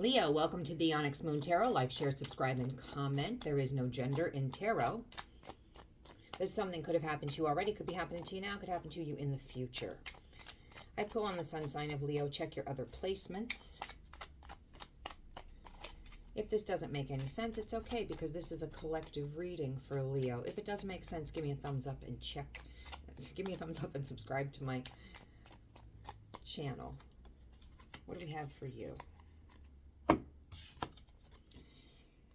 Leo, welcome to the Onyx Moon Tarot. Like, share, subscribe, and comment. There is no gender in tarot. There's something could have happened to you already, could be happening to you now, could happen to you in the future. I pull on the sun sign of Leo. Check your other placements. If this doesn't make any sense, it's okay, because this is a collective reading for Leo. If it does make sense, give me a thumbs up and check. Give me a thumbs up and subscribe to my channel. What do we have for you?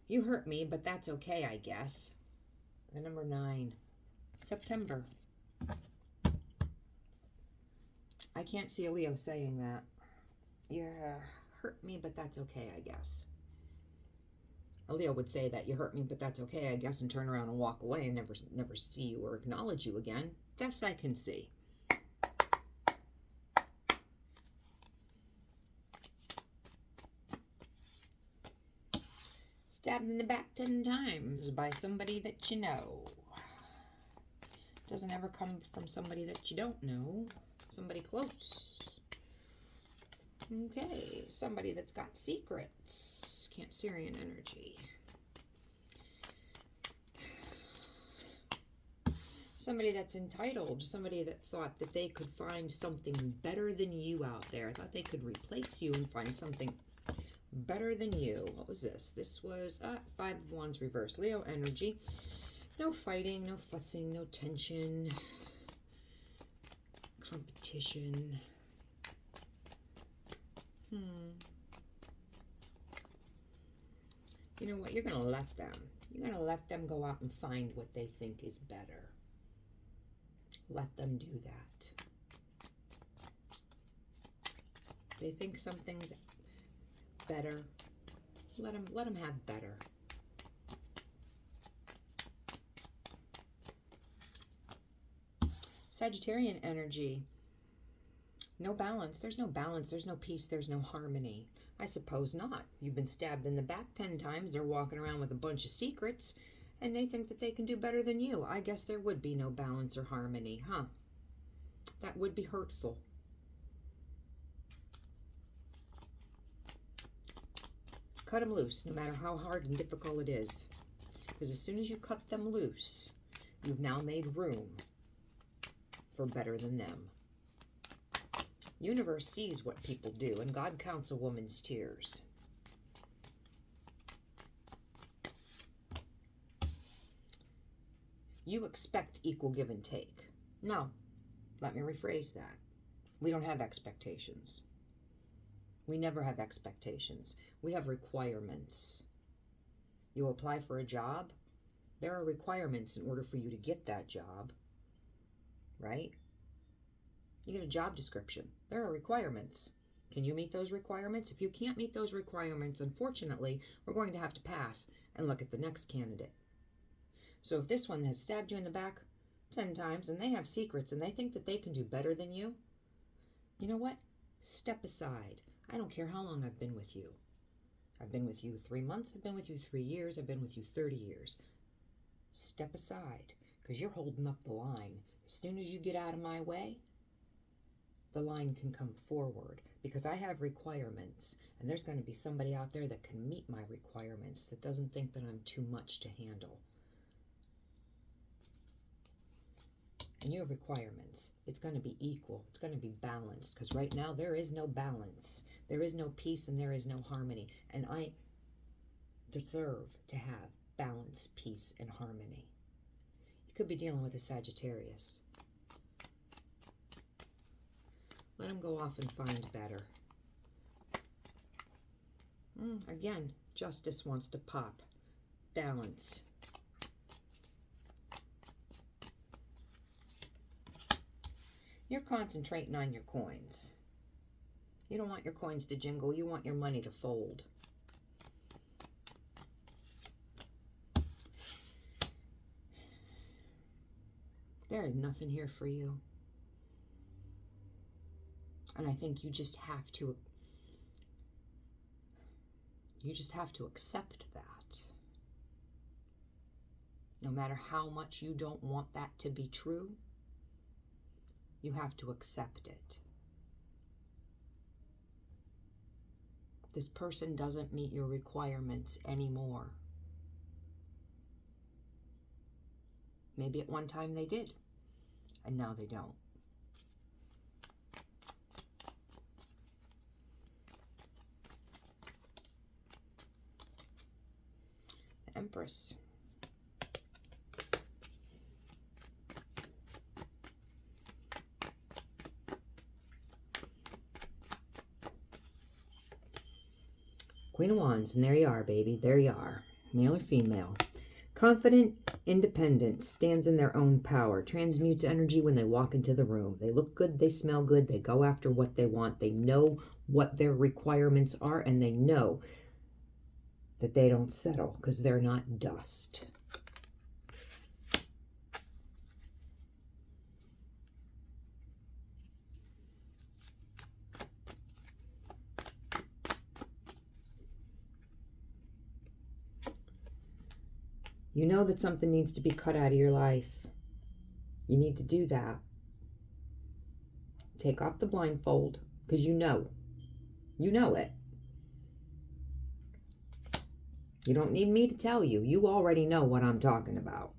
You hurt me, but that's okay, I guess. The number 9. September. I can't see a Leo saying that. Yeah, hurt me, but that's okay, I guess. A Leo would say that you hurt me, but that's okay, I guess, and turn around and walk away and never see you or acknowledge you again. That's I can see. Stabbed in the back 10 times by somebody that you know. Doesn't ever come from somebody that you don't know. Somebody close. Okay, somebody that's got secrets. Cancerian energy. Somebody that's entitled. Somebody that thought that they could find something better than you out there. Thought they could replace you and find something better than you. What was this? This was 5 of Wands reversed. Leo energy. No fighting, no fussing, no tension. Competition. You know what? You're going to let them. You're going to let them go out and find what they think is better. Let them do that. They think something's better. Let them have better. Sagittarian energy. No balance. There's no balance. There's no peace. There's no harmony. I suppose not. You've been stabbed in the back 10 times. They're walking around with a bunch of secrets, and they think that they can do better than you. I guess there would be no balance or harmony, huh? That would be hurtful. Cut them loose, no matter how hard and difficult it is. Because as soon as you cut them loose, you've now made room for better than them. Universe sees what people do, and God counts a woman's tears. You expect equal give and take. No, let me rephrase that. We don't have expectations. We never have expectations. We have requirements. You apply for a job, there are requirements in order for you to get that job, right? You get a job description. There are requirements. Can you meet those requirements? If you can't meet those requirements, unfortunately, we're going to have to pass and look at the next candidate. So if this one has stabbed you in the back 10 times and they have secrets and they think that they can do better than you, you know what? Step aside. I don't care how long I've been with you. I've been with you 3 months. I've been with you 3 years. I've been with you 30 years. Step aside, because you're holding up the line. As soon as you get out of my way, the line can come forward, because I have requirements, and there's going to be somebody out there that can meet my requirements, that doesn't think that I'm too much to handle. And you have requirements. It's going to be equal. It's going to be balanced, because right now there is no balance. There is no peace and there is no harmony. And I deserve to have balance, peace, and harmony. You could be dealing with a Sagittarius. Let them go off and find better. Again, justice wants to pop. Balance. You're concentrating on your coins. You don't want your coins to jingle. You want your money to fold. There is nothing here for you. And I think you just have to accept that. No matter how much you don't want that to be true, you have to accept it. This person doesn't meet your requirements anymore. Maybe at one time they did, and now they don't. Empress. Queen of Wands, and there you are, baby. There you are. Male or female. Confident, independent, stands in their own power, transmutes energy when they walk into the room. They look good, they smell good, they go after what they want. They know what their requirements are, and they know that they don't settle because they're not dust. You know that something needs to be cut out of your life. You need to do that. Take off the blindfold because you know. You know it. You don't need me to tell you. You already know what I'm talking about.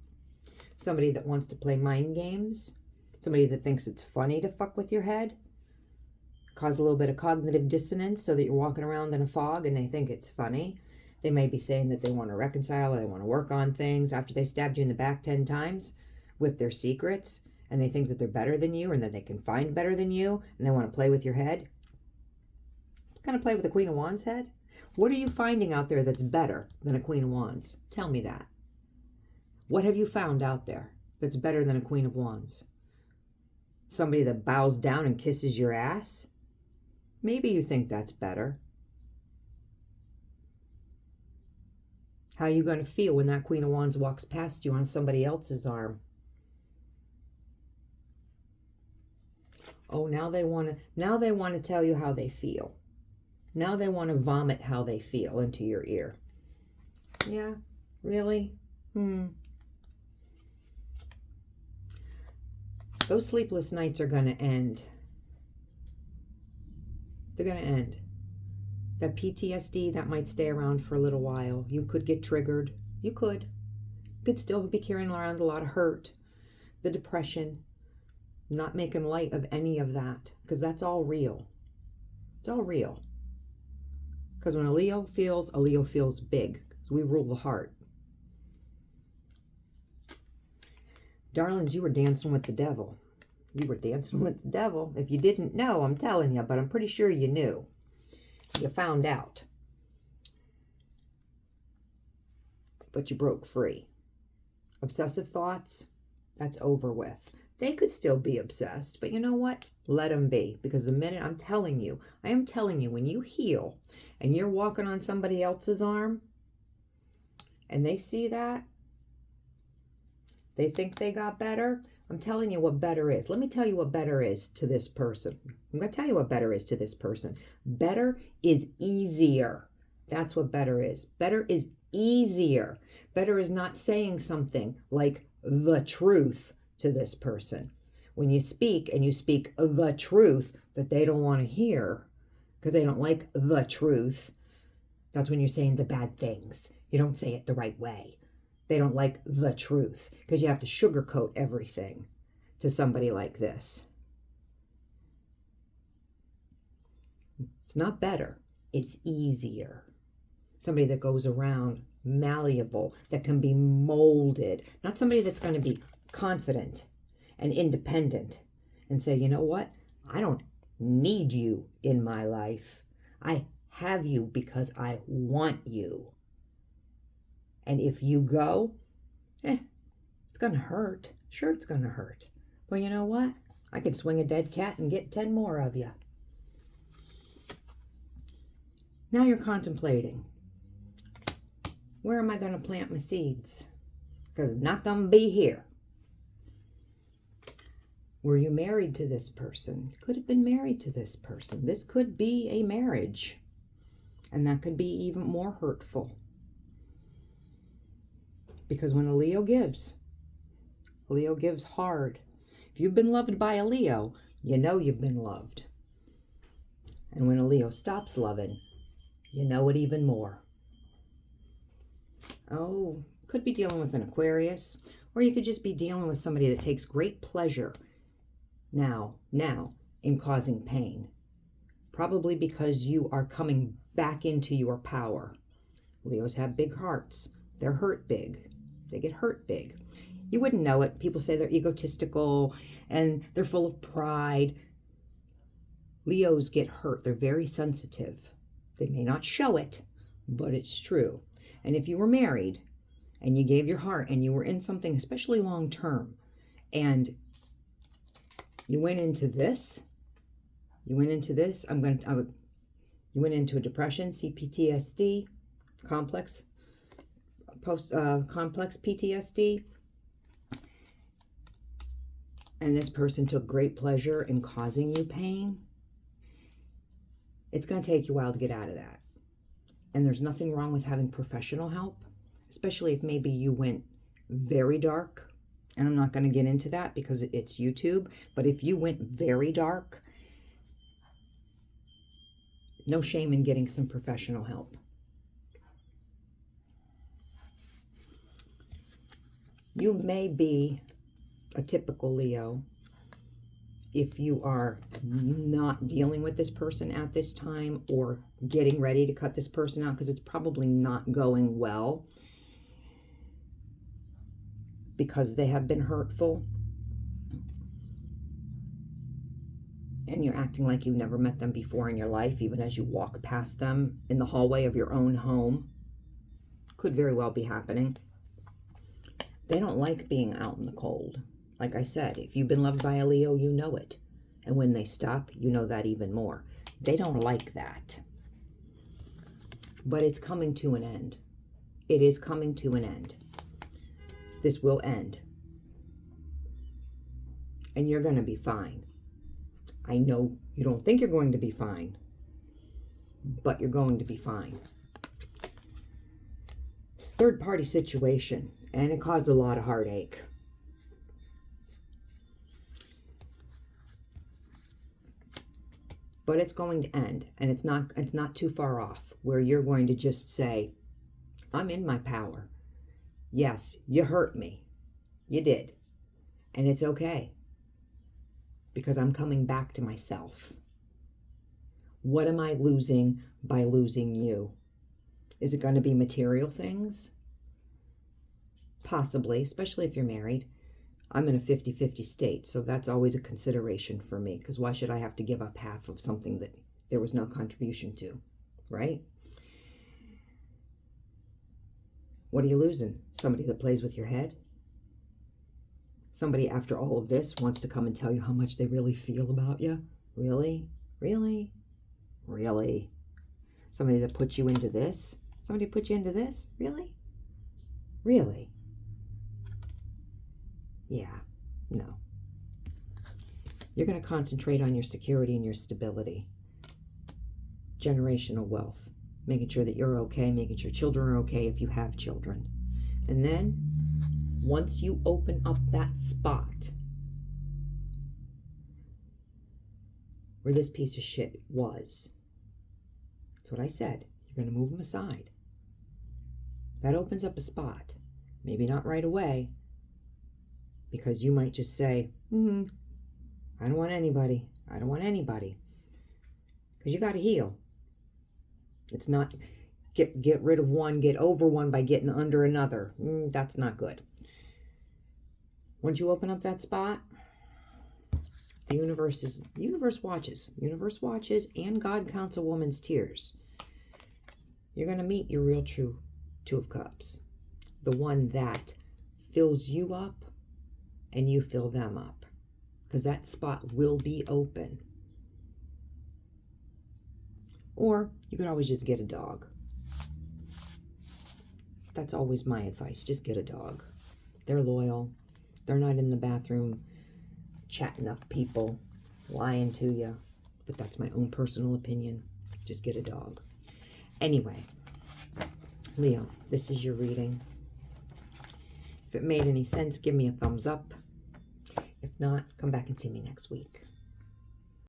Somebody that wants to play mind games. Somebody that thinks it's funny to fuck with your head. Cause a little bit of cognitive dissonance so that you're walking around in a fog and they think it's funny. They may be saying that they want to reconcile or they want to work on things after they stabbed you in the back 10 times with their secrets, and they think that they're better than you and that they can find better than you, and they want to play with your head. Kind of play with the Queen of Wands head? What are you finding out there that's better than a Queen of Wands? Tell me that. What have you found out there that's better than a Queen of Wands? Somebody that bows down and kisses your ass? Maybe you think that's better. How are you going to feel when that Queen of Wands walks past you on somebody else's arm? Oh, now they want to tell you how they feel. Now they want to vomit how they feel into your ear. Yeah, really? Those sleepless nights are going to end. They're going to end. That PTSD, that might stay around for a little while. You could get triggered. You could still be carrying around a lot of hurt. The depression. Not making light of any of that. Because that's all real. It's all real. Because when a Leo feels big. Because we rule the heart. Darlings, you were dancing with the devil. You were dancing with the devil. If you didn't know, I'm telling you. But I'm pretty sure you knew. You found out. But you broke free. Obsessive thoughts, that's over with. They could still be obsessed, but you know what? Let them be. Because the minute I am telling you, when you heal and you're walking on somebody else's arm and they see that, they think they got better. I'm telling you what better is. Let me tell you what better is to this person. I'm going to tell you what better is to this person. Better is easier. That's what better is. Better is easier. Better is not saying something like the truth to this person. When you speak and you speak the truth that they don't want to hear because they don't like the truth, that's when you're saying the bad things. You don't say it the right way. They don't like the truth because you have to sugarcoat everything to somebody like this. It's not better. It's easier. Somebody that goes around malleable, that can be molded. Not somebody that's going to be confident and independent and say, you know what? I don't need you in my life. I have you because I want you. And if you go, it's going to hurt. Sure, it's going to hurt. But you know what? I could swing a dead cat and get 10 more of you. Now you're contemplating. Where am I going to plant my seeds? Because it's not going to be here. Were you married to this person? Could have been married to this person. This could be a marriage. And that could be even more hurtful. Because when a Leo gives hard. If you've been loved by a Leo, you know you've been loved. And when a Leo stops loving, You know it even more. Oh, could be dealing with an Aquarius, or you could just be dealing with somebody that takes great pleasure now in causing pain. Probably because you are coming back into your power. Leos have big hearts. They're hurt big. They get hurt big. You wouldn't know it. People say they're egotistical and they're full of pride. Leos get hurt. They're very sensitive. They may not show it, but it's true. And if you were married and you gave your heart and you were in something, especially long term, and you went into this, you went into a depression, CPTSD, complex PTSD, and this person took great pleasure in causing you pain, it's going to take you a while to get out of that. And there's nothing wrong with having professional help, especially if maybe you went very dark. And I'm not going to get into that because it's YouTube. But if you went very dark, no shame in getting some professional help. You may be a typical Leo if you are not dealing with this person at this time or getting ready to cut this person out, because it's probably not going well because they have been hurtful and you're acting like you never met them before in your life, even as you walk past them in the hallway of your own home. Could very well be happening. They don't like being out in the cold. Like I said, if you've been loved by a Leo, you know it. And when they stop, you know that even more. They don't like that. But it's coming to an end. It is coming to an end. This will end. And you're going to be fine. I know you don't think you're going to be fine, but you're going to be fine. Third party situation, and it caused a lot of heartache. But it's going to end, and it's not too far off where you're going to just say, I'm in my power. Yes, you hurt me. You did. And it's okay. Because I'm coming back to myself. What am I losing by losing you? Is it going to be material things? Possibly, especially if you're married. I'm in a 50-50 state, so that's always a consideration for me, because why should I have to give up half of something that there was no contribution to, right? What are you losing? Somebody that plays with your head? Somebody after all of this wants to come and tell you how much they really feel about you? Really? Really? Really? Somebody that put you into this? Somebody put you into this? Really? Really? Yeah, no. You're going to concentrate on your security and your stability. Generational wealth. Making sure that you're okay, making sure children are okay if you have children. And then, once you open up that spot where this piece of shit was, that's what I said. You're going to move them aside. That opens up a spot. Maybe not right away, because you might just say, I don't want anybody. I don't want anybody. Because you got to heal. It's not get rid of one, get over one by getting under another. That's not good. Once you open up that spot, the universe watches. Universe watches, and God counts a woman's tears. You're going to meet your real true Two of Cups. The one that fills you up and you fill them up. Because that spot will be open. Or you could always just get a dog. That's always my advice. Just get a dog. They're loyal. They're not in the bathroom chatting up people, lying to you. But that's my own personal opinion. Just get a dog. Anyway, Leo, this is your reading. If it made any sense, give me a thumbs up. If not, come back and see me next week.